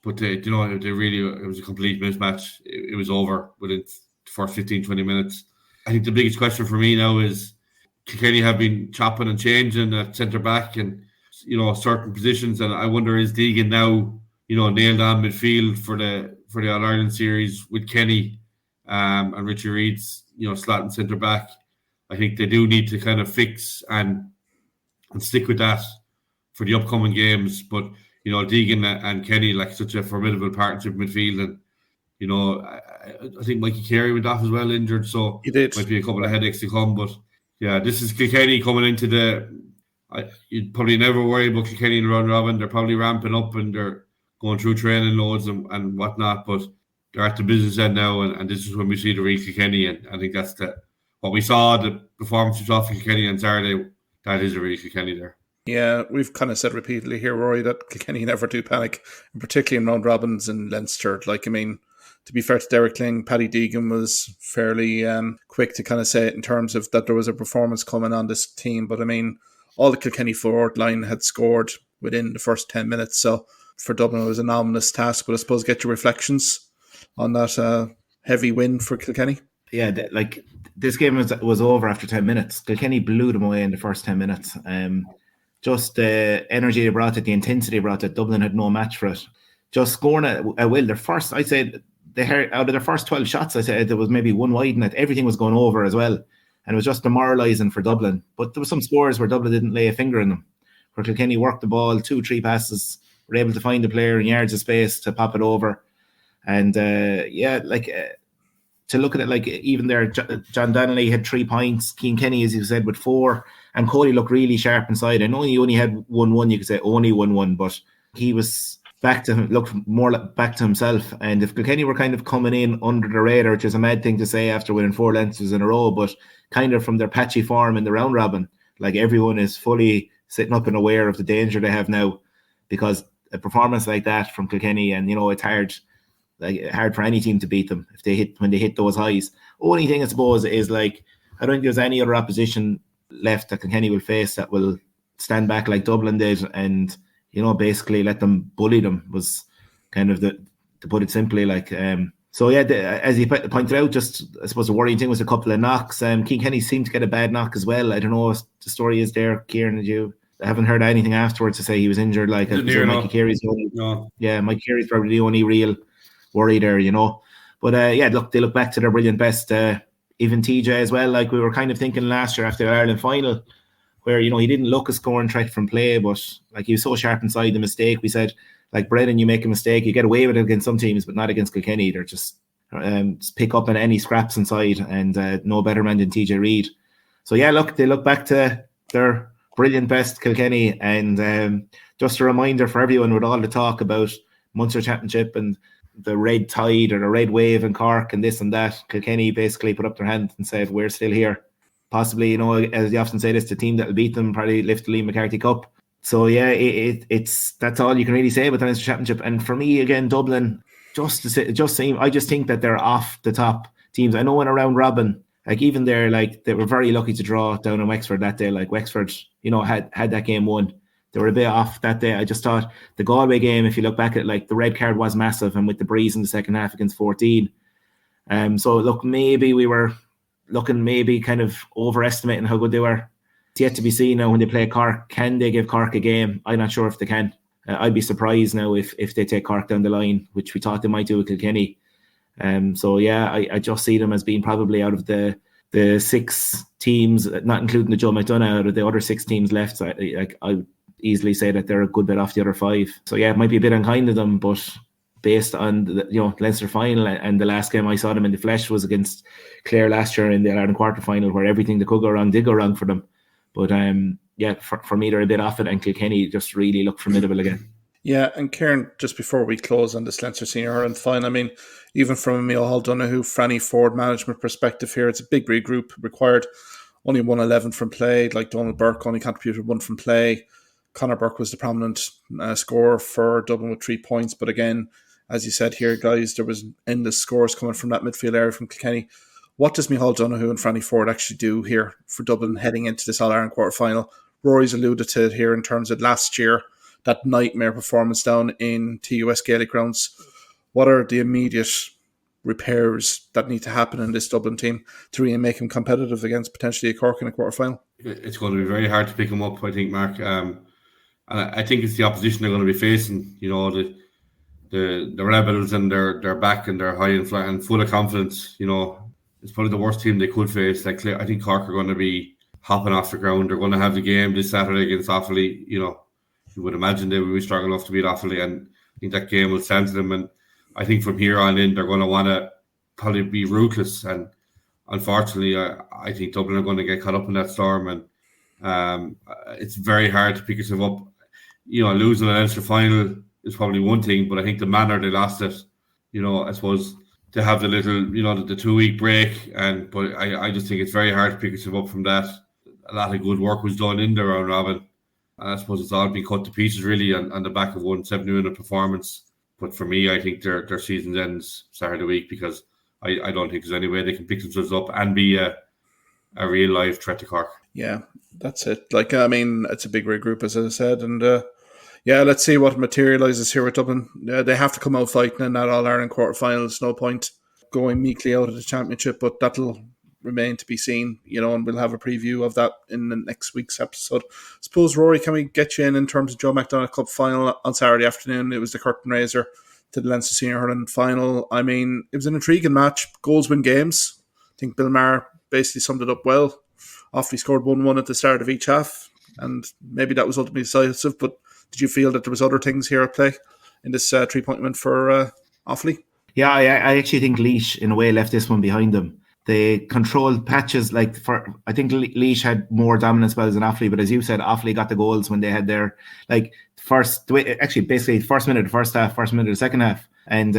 but they really, it was a complete mismatch. It was over within the first 15-20 minutes. I think the biggest question for me now is Kilkenny have been chopping and changing at centre back and certain positions, and I wonder, is Deegan now nailed on midfield for the All Ireland series with Kenny and Richie Reid's, slotting centre back. I think they do need to kind of fix and stick with that for the upcoming games. But Deegan and Kenny, like, such a formidable partnership midfield, and I think Mikey Carey went off as well, injured, so He did. Might be a couple of headaches to come. But yeah, this is Kilkenny coming into you'd probably never worry about Kilkenny in the round robin. They're probably ramping up and they're going through training loads and whatnot, but they're at the business end now, and this is when we see the real Kilkenny, and I think that's what we saw, the performance we saw for Kilkenny on Saturday. That is a real Kilkenny there. Yeah, we've kind of said repeatedly here, Rory, that Kilkenny never do panic, and particularly in round robins in Leinster. Like, I mean, to be fair to Derek Ling, Paddy Deegan was fairly quick to kind of say it in terms of that there was a performance coming on this team. But I mean, all the Kilkenny forward line had scored within the first 10 minutes. So for Dublin, it was an ominous task. But I suppose get your reflections on that heavy win for Kilkenny. Yeah, this game was over after 10 minutes. Kilkenny blew them away in the first 10 minutes. Just the energy they brought it, the intensity they brought it. Dublin had no match for it. Just scoring a will. Their first, I'd say, out of their first 12 shots, I said there was maybe one wide in it. Everything was going over as well. And it was just demoralising for Dublin. But there were some scores where Dublin didn't lay a finger in them. Where Kilkenny worked the ball, 2-3 passes, were able to find the player in yards of space to pop it over. And to look at it, like, even there, John Donnelly had 3 points, Cian Kenny, as you said, with 4, and Cody looked really sharp inside. I know he only had 1-1, you could say only 1-1, but he was looked more back to himself. And if Kilkenny were kind of coming in under the radar, which is a mad thing to say after winning 4 Leinsters in a row, but kind of from their patchy form in the round robin, like, everyone is fully sitting up and aware of the danger they have now, because a performance like that from Kilkenny, and it's hard for any team to beat them when they hit those highs. Only thing, I suppose, is, like, I don't think there's any other opposition left that Kilkenny will face that will stand back like Dublin did and basically let them bully them, was kind of to put it simply. Like, so yeah, as you pointed out, just, I suppose, the worrying thing was a couple of knocks. Cian Kenny seemed to get a bad knock as well. I don't know what the story is there, Kieran. I haven't heard anything afterwards to say he was injured. Like, Mikey Carey's Mike Carey's probably the only real worry there, But they look back to their brilliant best. Even TJ as well. Like, we were kind of thinking last year after the Ireland final, where he didn't look a scoring threat from play, but like, he was so sharp inside the mistake. We said, like, Brennan, you make a mistake, you get away with it against some teams, but not against Kilkenny. They're just pick up on any scraps inside, and no better man than TJ Reid. So yeah, they look back to their brilliant best, Kilkenny, and just a reminder for everyone, with all the talk about Munster Championship and the red tide or the red wave in Cork and this and that, Kilkenny basically put up their hand and said, we're still here. Possibly, as you often say, this, the team that will beat them probably lift the Liam McCarthy Cup. So yeah, it's that's all you can really say about the Leinster Championship. And for me, again, Dublin, I just think that they're off the top teams. I know in a round robin, like, even there, like, they were very lucky to draw down in Wexford that day. Like, Wexford, had that game won. They were a bit off that day. I just thought the Galway game, if you look back at, like, the red card was massive, and with the breeze in the second half against 14. So look, maybe we were maybe kind of overestimating how good they were. It's yet to be seen now when they play Cork. Can they give Cork a game? I'm not sure if they can. I'd be surprised now if they take Cork down the line, which we thought they might do with Kilkenny. So yeah, I just see them as being probably out of the 6 teams, not including the Joe McDonagh, out of the other 6 teams left. So I would easily say that they're a good bit off the other 5. So yeah, it might be a bit unkind of them, but based on the Leinster final, and the last game I saw them in the flesh was against Clare last year in the All Ireland quarterfinal, where everything that could go wrong did go wrong for them. But for me, they're a bit off it, and Kilkenny just really look formidable again. Yeah, and Kieran, just before we close on this Leinster Senior Hurling final, I mean, even from Emile Hall-Donoghue, Franny Ford management perspective here, it's a big regroup required. Only 1-11 from play. Like, Donald Burke only contributed 1 from play. Conor Burke was the prominent scorer for Dublin with 3 points. But again, as you said here, guys, there was endless scores coming from that midfield area from Kilkenny. What does Micheál Donoghue and Franny Ford actually do here for Dublin heading into this All-Ireland quarter-final? Rory's alluded to it here in terms of last year, that nightmare performance down in TUS Gaelic grounds. What are the immediate repairs that need to happen in this Dublin team to really make him competitive against potentially a Cork in a quarter-final? It's going to be very hard to pick him up, I think, Mark. And I think it's the opposition they're going to be facing. the Rebels, and they're back and they're high and fly and full of confidence. It's probably the worst team they could face. Like, I think Cork are going to be hopping off the ground. They're going to have the game this Saturday against Offaly. You would imagine they will be strong enough to beat Offaly, and I think that game will stand to them. And I think from here on in, they're going to want to probably be ruthless. And unfortunately, I think Dublin are going to get caught up in that storm, and it's very hard to pick yourself up. Losing an Leinster final is probably one thing, but I think the manner they lost it, I suppose to have the little, the 2-week break, but I just think it's very hard to pick yourself up from that. A lot of good work was done in the round robin, and I suppose it's all been cut to pieces really on the back of one 70-minute performance. But for me, I think their season ends Saturday week, because I don't think there's any way they can pick themselves up and be a real live threat to Cork. Yeah, that's it. It's a big regroup, as I said, and let's see what materialises here with Dublin. They have to come out fighting in that All Ireland quarterfinals. No point going meekly out of the championship, but that'll remain to be seen. And we'll have a preview of that in the next week's episode. I suppose, Ruairi, can we get you in terms of Joe McDonagh Cup final on Saturday afternoon? It was the curtain raiser to the Leinster Senior Hurling final. It was an intriguing match. Goals win games. I think Bill Maher basically summed it up well. Offaly scored 1-1 at the start of each half, and maybe that was ultimately decisive, but did you feel that there was other things here at play in this 3-point win for Offaly? Yeah, I actually think Laois, in a way, left this one behind them. They controlled patches. I think Laois had more dominant spells than Offaly, but as you said, Offaly got the goals when they had their basically first minute of the first half, first minute of the second half, and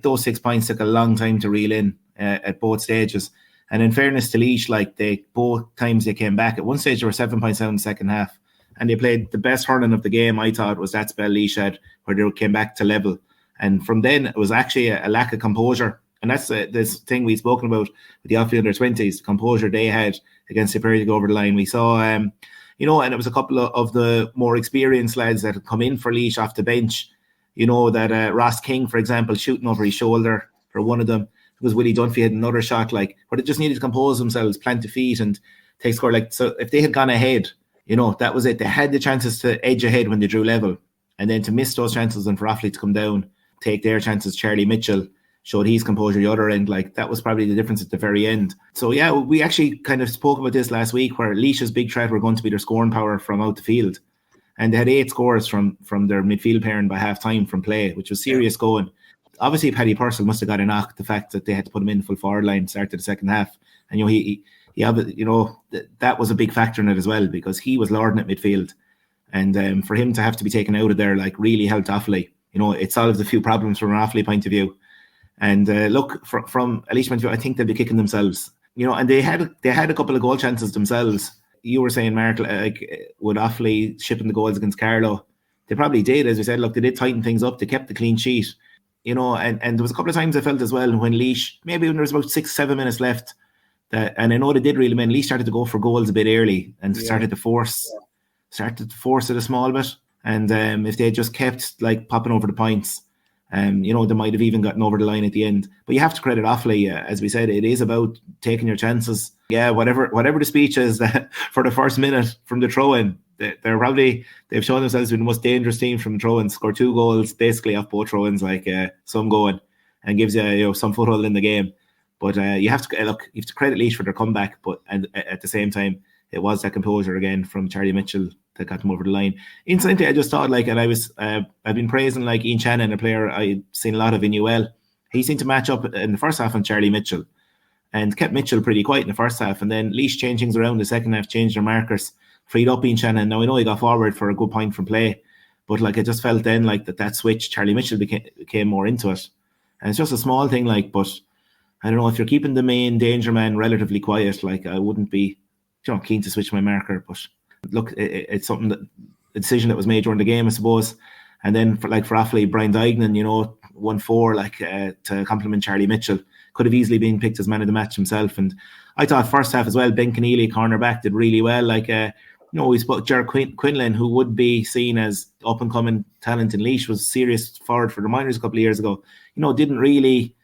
those 6 points took a long time to reel in at both stages. And in fairness to Laois, both times they came back, at one stage they were 7 points down in the second half, and they played the best hurling of the game. I thought was that spell Laois had, where they came back to level, and from then it was actually a lack of composure. And that's this thing we've spoken about with the Offaly under-20s, the composure they had against Tipperary to go over the line. We saw, and it was a couple of the more experienced lads that had come in for Laois off the bench. That Ross King, for example, shooting over his shoulder for one of them. It was Willie Dunphy had another shot, where they just needed to compose themselves, plant the feet, and take score. So if they had gone ahead, that was it. They had the chances to edge ahead when they drew level, and then to miss those chances and for Offaly to come down, take their chances. Charlie Mitchell showed his composure the other end. That was probably the difference at the very end. So yeah, we actually kind of spoke about this last week, where Laois's big threat were going to be their scoring power from out the field, and they had 8 scores from their midfield pairing by half time from play, which was serious going. Obviously, Paddy Purcell must have got a knock, the fact that they had to put him in full forward line start to the second half, and that was a big factor in it as well, because he was lording at midfield, and for him to have to be taken out of there really helped Offaly. It solved a few problems from an Offaly point of view. And look, from a Laois point of view, I think they'll be kicking themselves. And they had a couple of goal chances themselves. You were saying, Mark, would Offaly shipping the goals against Carlow? They probably did, as we said. Look, they did tighten things up. They kept the clean sheet. And there was a couple of times I felt as well when Laois, maybe when there was about 6-7 minutes left, and I know they did really mean Laois started to go for goals a bit early and started to force it a small bit. And if they had just kept popping over the points, they might have even gotten over the line at the end. But you have to credit Offaly, as we said, it is about taking your chances. Yeah, whatever the speech is that for the first minute from the throw-in, they've shown themselves to be the most dangerous team from throw-in. Score 2 goals basically off both throw-ins, some going, and gives you some foothold in the game. But you have to credit Laois for their comeback. But at the same time, it was that composure again from Charlie Mitchell that got them over the line. Incidentally, I just thought and I've been praising Ian Shannon, a player I've seen a lot of in UL. He seemed to match up in the first half on Charlie Mitchell, and kept Mitchell pretty quiet in the first half. And then Laois changed things around the second half, changed their markers, freed up Ian Shannon. Now I know he got forward for a good point from play, but I just felt then that switch, Charlie Mitchell became more into it. And it's just a small thing, but I don't know, if you're keeping the main danger man relatively quiet, I wouldn't be keen to switch my marker. But look, it's something that a decision that was made during the game, I suppose. And then for Offaly, Brian Dignan, 1-4 to compliment Charlie Mitchell, could have easily been picked as man of the match himself. And I thought first half as well, Ben Keneally, cornerback, did really well. We spoke Ger Quinlan, who would be seen as up and coming talent in Laois, was serious forward for the minors a couple of years ago. Didn't really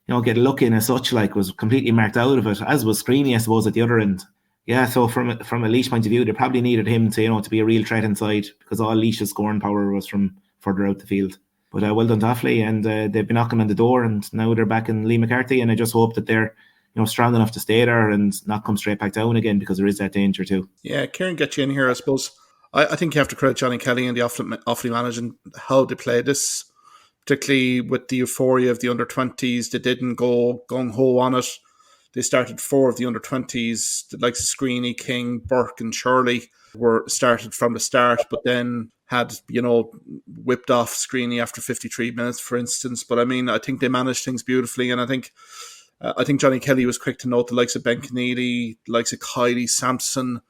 get a look in as such, was completely marked out of it, as was Screeney, I suppose, at the other end. Yeah, so from a Laois point of view, they probably needed him to be a real threat inside, because all Laois's scoring power was from further out the field. But well done to Offaly, and they've been knocking on the door, and now they're back in Lee McCarthy, and I just hope that they're strong enough to stay there and not come straight back down again, because there is that danger too. Yeah, Kieran, get you in here, I suppose. I think you have to credit Johnny Kelly and the Offaly management how they played this, particularly with the euphoria of the under-20s. They didn't go gung-ho on it. They started 4 of the under-20s, the likes of Screeney, King, Burke and Shirley were started from the start, but then had, whipped off Screeney after 53 minutes, for instance. But I think they managed things beautifully, and I think Johnny Kelly was quick to note the likes of Ben Keneally, the likes of Kylie Sampson.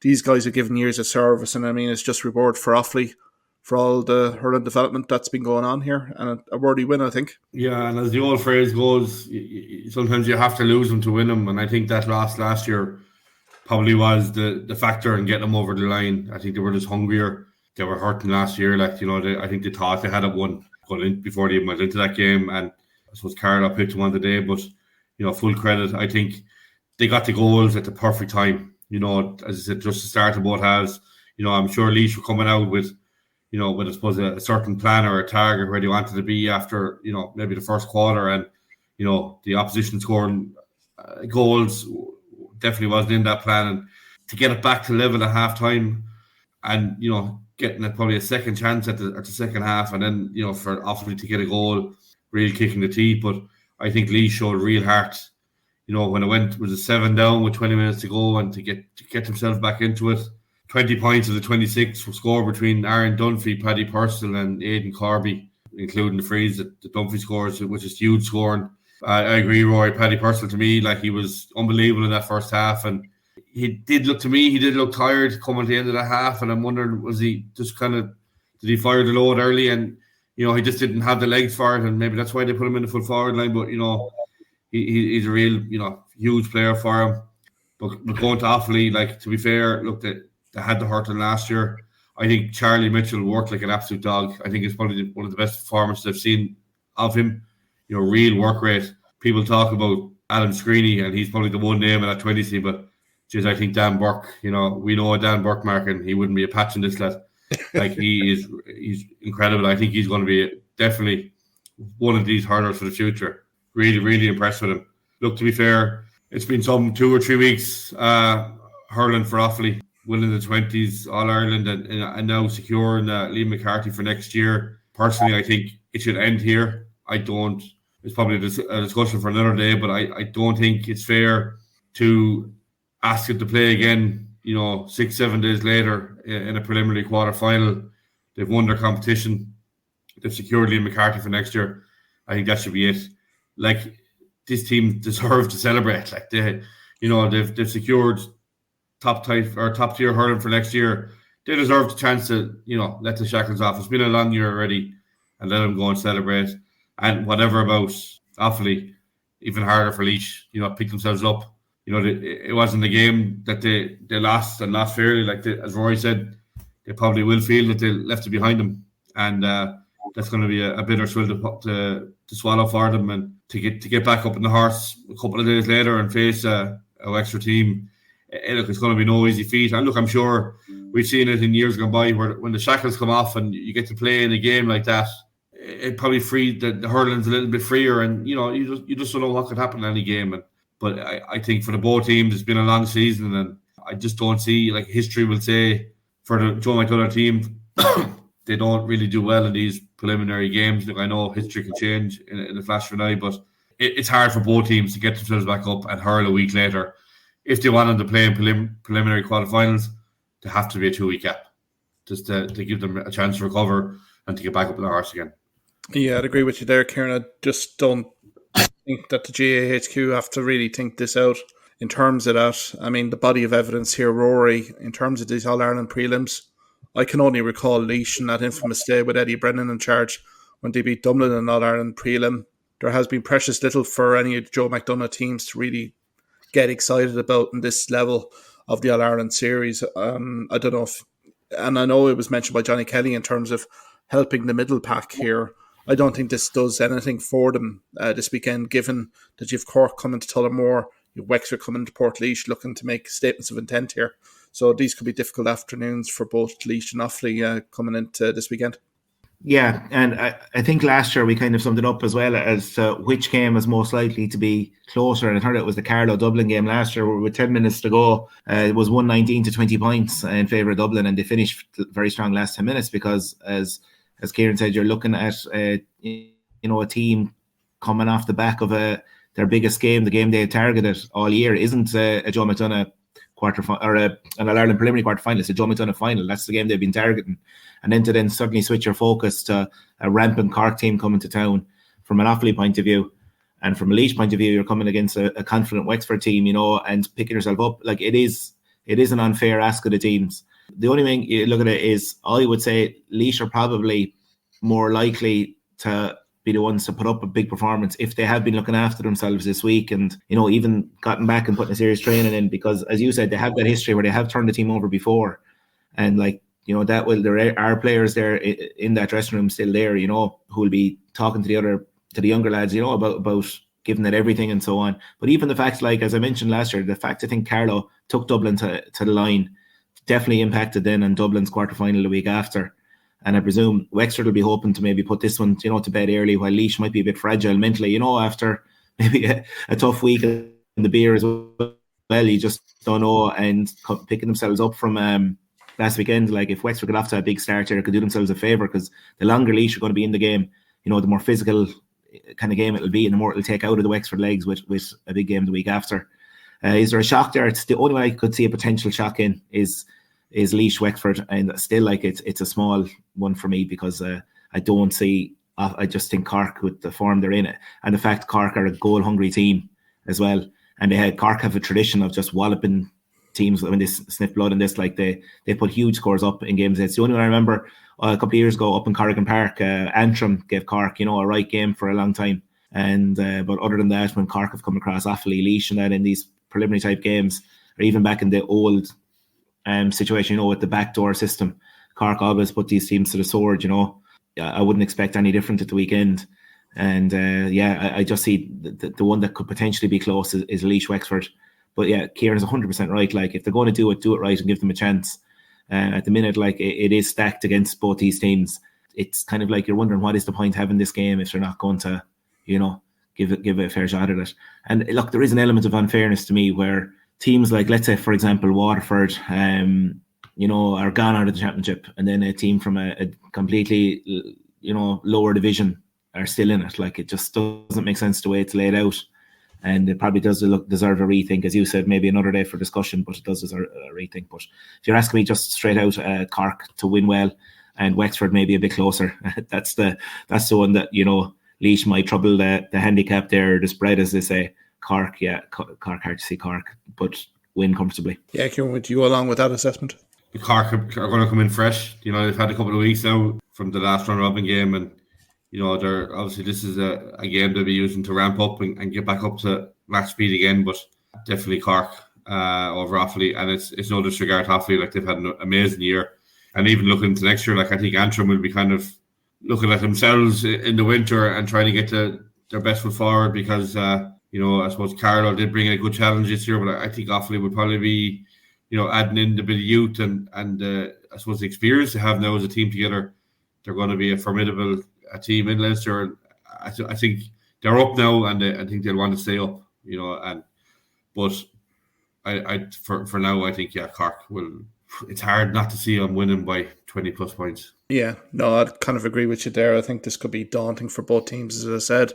These guys are given years of service, and it's just reward for Offaly for all the hurling development that's been going on here, and a worthy win, I think. Yeah, and as the old phrase goes, sometimes you have to lose them to win them, and I think that loss last year probably was the factor in getting them over the line. I think they were just hungrier. They were hurting last year. I think they thought they had it won going in before they even went into that game, and I suppose Carla picked them on the day, but full credit. I think they got the goals at the perfect time. As I said, just to start of both halves. I'm sure Laois were coming out with I suppose a certain plan or a target where they wanted to be after, maybe the first quarter, and, the opposition scoring goals definitely wasn't in that plan. And to get it back to level at half time and, getting probably a second chance at the second half, and then, for Offaly to get a goal, really kicking the teeth. But I think Laois showed real heart, when it was a 7 down with 20 minutes to go, and to get themselves back into it. 20 points of the 26 were scored between Aaron Dunphy, Paddy Purcell and Aidan Corby, including the freeze that Dunphy scores, which is huge scoring. I agree, Ruairi. Paddy Purcell, to me, he was unbelievable in that first half, and he did look tired coming to the end of the half, and I'm wondering, was he just did he fire the load early, and he just didn't have the legs for it, and maybe that's why they put him in the full forward line. But he's a real huge player for him. But going to Offaly, to be fair, look, they had the hurting last year. I think Charlie Mitchell worked like an absolute dog. I think it's probably one of the best performances I've seen of him. Real work rate. People talk about Adam Screeney, and he's probably the one name in that 20 team, but I think Dan Burke, we know a Dan Burke mark, and he wouldn't be a patch in this lad. He's incredible. I think he's going to be definitely one of these hurlers for the future. Really, really impressed with him. Look, to be fair, it's been some 2 or 3 weeks hurling for Offaly, winning the 20s, All Ireland, and now securing Liam McCarthy for next year. Personally, I think it should end here. It's probably a discussion for another day, but I don't think it's fair to ask it to play again, 6-7 days later in a preliminary quarter-final. They've won their competition. They've secured Liam McCarthy for next year. I think that should be it. This team deserves to celebrate. They've secured top tier hurling for next year. They deserve the chance to, let the shackles off. It's been a long year already, and let them go and celebrate. And whatever about Offaly, even harder for Laois, pick themselves up. It wasn't a game that they lost, and lost fairly. As Rory said, they probably will feel that they left it behind them, and that's going to be a bitter swill to swallow for them, and to get back up in the horse a couple of days later and face a extra team. It's going to be no easy feat. And look, I'm sure we've seen it in years gone by, where when the shackles come off and you get to play in a game like that, it probably freed the hurling's a little bit freer, and you just don't know what could happen in any game. But I think for the both teams, it's been a long season, and I just don't see, history will say for the Joe McDonagh team, they don't really do well in these preliminary games. Look, I know history can change in a flash of an eye, but it's hard for both teams to get themselves back up and hurl a week later. If they wanted to play in preliminary quarterfinals, they have to be a 2-week gap, just to give them a chance to recover and to get back up in the horse again. Yeah, I'd agree with you there, Kieran. I just don't think that the GAHQ have to really think this out in terms of that. The body of evidence here, Rory, in terms of these All-Ireland prelims, I can only recall Laois in that infamous day with Eddie Brennan in charge when they beat Dublin in All-Ireland prelim. There has been precious little for any of the Joe McDonagh teams to really get excited about in this level of the All-Ireland series. I don't know and I know it was mentioned by Johnny Kelly in terms of helping the middle pack here. I don't think this does anything for them this weekend, given that you've Cork coming to Tullamore, you've Wexford coming to Portlaoise looking to make statements of intent here. So these could be difficult afternoons for both Laois and Offaly coming into this weekend. Yeah, and I think last year we kind of summed it up as well as which game was most likely to be closer. And I heard it was the Carlow-Dublin game last year, where with 10 minutes to go, it was 119 to 20 points in favour of Dublin, and they finished very strong last 10 minutes because, as Kieran said, you're looking at a team coming off the back of their biggest game, the game they had targeted all year, isn't a Joe McDonagh quarterfinal or an All Ireland preliminary quarterfinal. It's a Joe McDonagh final. That's the game they've been targeting. And then suddenly switch your focus to a rampant Cork team coming to town from an Offaly point of view. And from a Laois point of view, you're coming against a confident Wexford team, and picking yourself up. Like, it is an unfair ask of the teams. The only thing you look at it is, I would say Laois are probably more likely to be the ones to put up a big performance if they have been looking after themselves this week and, even gotten back and putting a serious training in, because, as you said, they have that history where they have turned the team over before. And there are players there in that dressing room still there, who will be talking to the younger lads, about giving it everything and so on. But even the fact, like, as I mentioned last year, the fact I think Carlow took Dublin to the line definitely impacted then on Dublin's quarterfinal the week after. And I presume Wexford will be hoping to maybe put this one, to bed early, while Laois might be a bit fragile mentally, after maybe a tough week in the beer as well. You just don't know, and picking themselves up from last weekend, like, if Wexford got off to a big start here, it could do themselves a favour, because the longer Laois are going to be in the game, the more physical kind of game it'll be, and the more it'll take out of the Wexford legs with a big game the week after. Is there a shock there? It's the only way I could see a potential shock in is Laois Wexford, and still, like, it's a small one for me, because I don't see. I just think Cork, with the form they're in, and the fact Cork are a goal hungry team as well, and Cork have a tradition of just walloping teams when they sniff blood in this. Like, they put huge scores up in games. It's the only one I remember a couple of years ago up in Corrigan Park. Antrim gave Cork, a right game for a long time. And but other than that, when Cork have come across Offaly, Laois, and that in these preliminary type games, or even back in the old situation, with the backdoor system, Cork always put these teams to the sword. I wouldn't expect any different at the weekend. And I just see the one that could potentially be close is Laois Wexford. But yeah, Kieran's 100% right. Like, if they're going to do it right and give them a chance. At the minute, like, it is stacked against both these teams. It's kind of like you're wondering, what is the point having this game if they're not going to, give it a fair shot at it. And look, there is an element of unfairness to me where teams like, let's say, for example, Waterford, are gone out of the championship, and then a team from a completely, lower division are still in it. Like, it just doesn't make sense the way it's laid out. And it probably does deserve a rethink, as you said, maybe another day for discussion, but it does deserve a rethink. But if you're asking me just straight out, Cork to win well, and Wexford maybe a bit closer, that's the one that, Laois might trouble the handicap there, the spread, as they say. Cork, hard to see Cork, but win comfortably. Yeah, Kieran, would you go along with that assessment? The Cork are going to come in fresh. They've had a couple of weeks now from the last round-robin game, and they're obviously, this is a game they'll be using to ramp up and get back up to match speed again. But definitely Cork over Offaly, and it's no disregard to Offaly. Like, they've had an amazing year, and even looking into next year, like, I think Antrim will be kind of looking at themselves in the winter and trying to get their best foot forward, because I suppose Carlow did bring in a good challenge this year, but I think Offaly would probably be adding in the bit of youth and I suppose the experience they have now as a team together. They're going to be a formidable team in Leinster. I think they're up now, and I think they'll want to stay up. But for now, I think Cork will. It's hard not to see them winning by 20 plus points. Yeah, no, I'd kind of agree with you there. I think this could be daunting for both teams, as I said.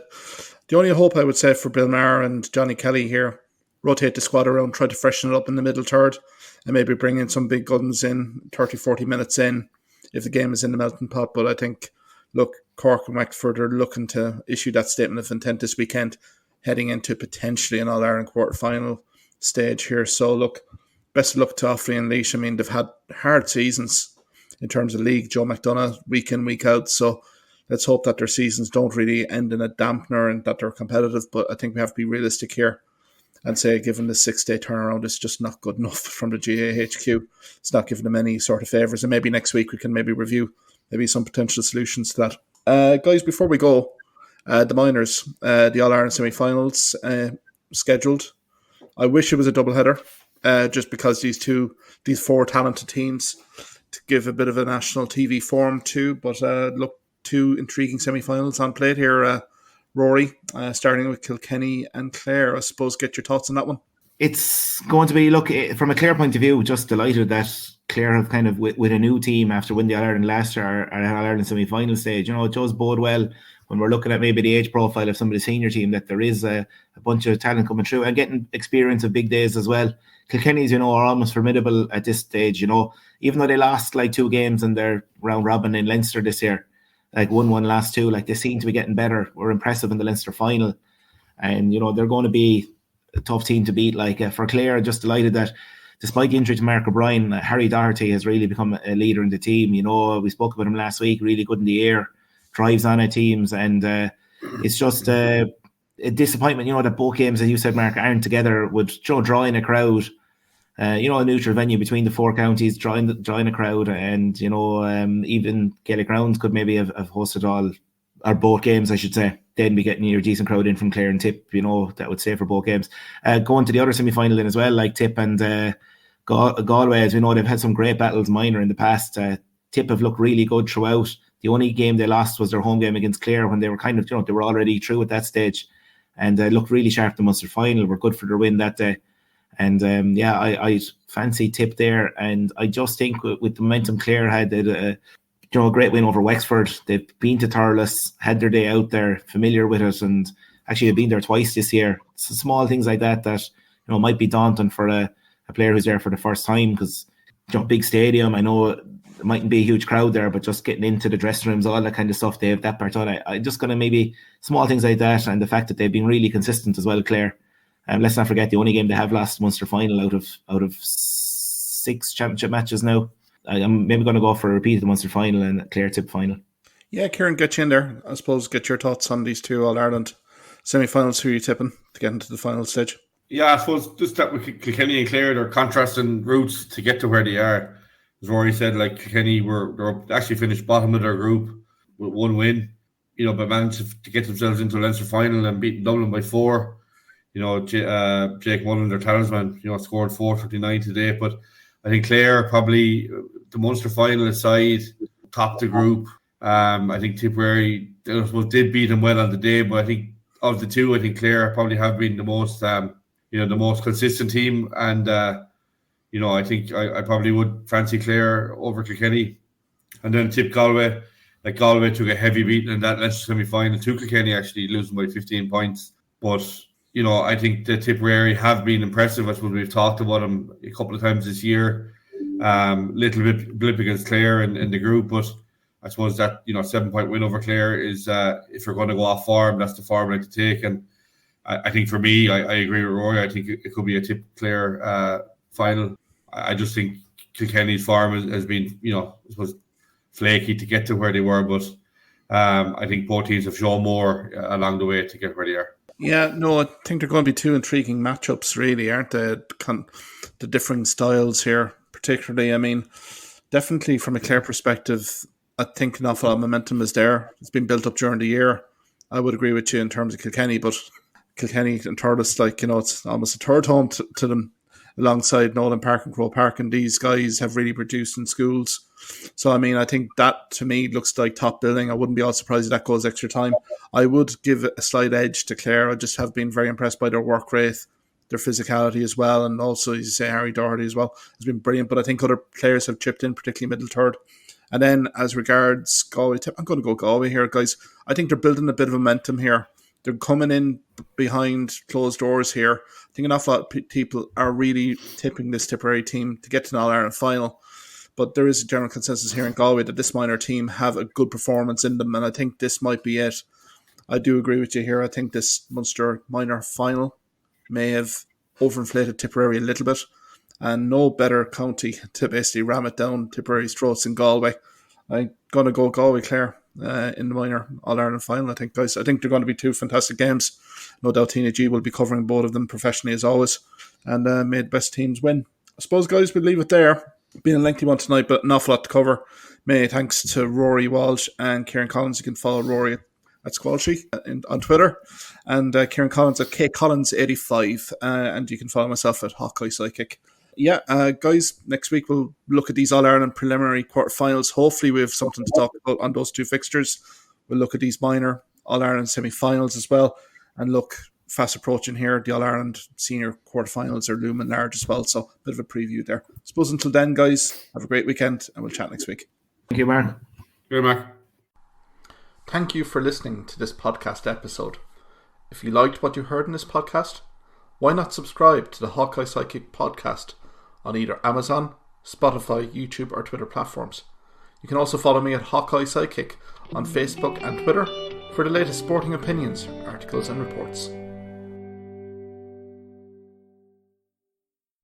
The only hope I would say for Bill Maher and Johnny Kelly here, rotate the squad around, try to freshen it up in the middle third, and maybe bring in some big guns in 30, 40 minutes in if the game is in the melting pot. But I think, look, Cork and Wexford are looking to issue that statement of intent this weekend, heading into potentially an All-Ireland quarter-final stage here. So, look, best of luck to Offaly and Laois. I mean, they've had hard seasons in terms of league. Joe McDonagh, week in, week out. So let's hope that their seasons don't really end in a dampener and that they're competitive. But I think we have to be realistic here and say, given the 6-day turnaround, it's just not good enough from the GAHQ. It's not giving them any sort of favours. And maybe next week we can maybe review maybe some potential solutions to that. Guys, before we go, the minors, the All-Ireland semi-finals scheduled. I wish it was a doubleheader, just because these four talented teams to give a bit of a national TV form too. But look, two intriguing semi-finals on plate here, Ruairi, starting with Kilkenny and Clare. I suppose get your thoughts on that one. It's going to be, look, from a Clare point of view, just delighted that Clare have kind of, with a new team after winning the All Ireland last year, are at All Ireland semi-final stage. It does bode well when we're looking at maybe the age profile of some of the senior team, that there is a bunch of talent coming through and getting experience of big days as well. Kilkenny's, are almost formidable at this stage, even though they lost like 2 games in their round robin in Leinster this year, like 1-1 last 2, like they seem to be getting better. Were impressive in the Leinster final. And, they're going to be a tough team to beat. Like for Clare, just delighted that despite the injury to Mark O'Brien, Harry Doherty has really become a leader in the team. We spoke about him last week, really good in the air, drives on at teams, and it's just a disappointment, that both games, as you said, Mark, aren't together, would draw in a crowd. A neutral venue between the 4 counties, drawing a crowd, and even Gaelic Grounds could maybe have hosted all or both games, I should say. Then be getting your decent crowd in from Clare and Tip, that would say for both games. Going to the other semi-final then as well, like Tip and Galway, as we know, they've had some great battles minor in the past. Tip have looked really good throughout. The only game they lost was their home game against Clare, when they were kind of, they were already through at that stage, and looked really sharp in the Munster final. Were good for their win that day. And I fancy Tip there, and I just think with the momentum Clare had, a great win over Wexford. They've been to Thurles, had their day out there, familiar with it, and actually they've been there twice this year. So small things like that might be daunting for a player who's there for the first time, because big stadium. I know it mightn't be a huge crowd there, but just getting into the dressing rooms, all that kind of stuff, they have that part on. I just going to maybe small things like that, and the fact that they've been really consistent as well, Clare. Let's not forget the only game they have lost Munster final out of 6 championship matches now. I'm maybe going to go for a repeat of the Munster final and Clare Tip final. Yeah, Kieran, get you in there. I suppose get your thoughts on these 2 All-Ireland semi-finals. Who are you tipping to get into the final stage? Yeah, I suppose just that with Kilkenny and Clare, they're contrasting routes to get to where they are. As Rory said, like Kilkenny they're actually finished bottom of their group with 1 win, but managed to get themselves into a Leinster final and beating Dublin by 4. Jake Mullen, their talisman, scored 4:39 today. But I think Clare probably the Munster final side, top the group. I think Tipperary did beat them well on the day, but I think of the 2, I think Clare probably have been the most, the most consistent team. And I think I probably would fancy Clare over Kilkenny, and then tip Galway. Like Galway took a heavy beating in that Leinster semi-final to Kilkenny, actually losing by 15 points, but. I think the Tipperary have been impressive. I suppose we've talked about them a couple of times this year. Little bit blip against Clare in the group, but I suppose that 7-point win over Clare is if you're going to go off form, that's the form I like to take. And I think for me, I agree with Roy. I think it could be a Tip Clare final. I just think Kilkenny's form has been I suppose flaky to get to where they were, but I think both teams have shown more along the way to get where they are. Yeah, no, I think they're going to be 2 intriguing matchups, really, aren't they? The different styles here, particularly. I mean, definitely from a Clare perspective, I think an awful lot of momentum is there. It's been built up during the year. I would agree with you in terms of Kilkenny, but Kilkenny and Thurles, it's almost a third home to them, alongside Nolan Park and Croke Park, and these guys have really produced in schools. So, I mean, I think that, to me, looks like top billing. I wouldn't be all surprised if that goes extra time. I would give a slight edge to Clare. I just have been very impressed by their work rate, their physicality as well, and also, as you say, Harry Doherty as well has been brilliant. But I think other players have chipped in, particularly middle third. And then, as regards Galway, I'm going to go Galway here, guys. I think they're building a bit of momentum here. They're coming in behind closed doors here. I think an awful lot of people are really tipping this Tipperary team to get to an All-Ireland final. But there is a general consensus here in Galway that this minor team have a good performance in them, and I think this might be it. I do agree with you here. I think this Munster minor final may have overinflated Tipperary a little bit, and no better county to basically ram it down Tipperary's throats in Galway. I'm going to go Galway Clare in the minor All-Ireland final, I think, guys. I think they're going to be 2 fantastic games. No doubt Tina G will be covering both of them professionally as always, and may the best teams win. I suppose, guys, we'll leave it there. Been a lengthy one tonight, but an awful lot to cover. Many thanks to Ruairi Walsh and Kieran Collins. You can follow Ruairi at Squalshy on Twitter, and Kieran Collins at KCollins85, and you can follow myself at Hawkeye Psychic. guys, next week we'll look at these All-Ireland preliminary quarterfinals. Hopefully we have something to talk about on those two fixtures. We'll look at these minor All-Ireland semi-finals as well. And look, fast approaching here, the All-Ireland senior quarterfinals are looming large as well. So a bit of a preview there. I suppose until then, guys, have a great weekend and we'll chat next week. Thank you, Mark. Here, Mark. Thank you for listening to this podcast episode. If you liked what you heard in this podcast, why not subscribe to the Hawkeye Sidekick podcast on either Amazon, Spotify, YouTube or Twitter platforms. You can also follow me at Hawkeye Sidekick on Facebook and Twitter for the latest sporting opinions, articles and reports.